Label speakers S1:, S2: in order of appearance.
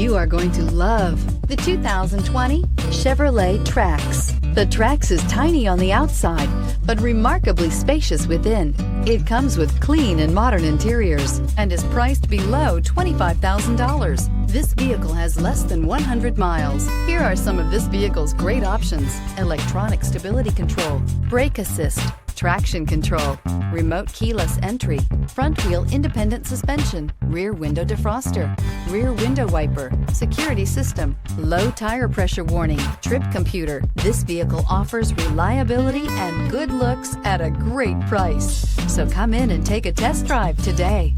S1: You are going to love the 2020 Chevrolet Trax. The Trax is tiny on the outside, but remarkably spacious within. It comes with clean and modern interiors and is priced below $25,000. This vehicle has less than 100 miles. Here are some of this vehicle's great options: electronic stability control, brake assist, traction control, remote keyless entry, front wheel independent suspension, rear window defroster, rear window wiper, security system, low tire pressure warning, trip computer. This vehicle offers reliability and good looks at a great price. So come in and take a test drive today.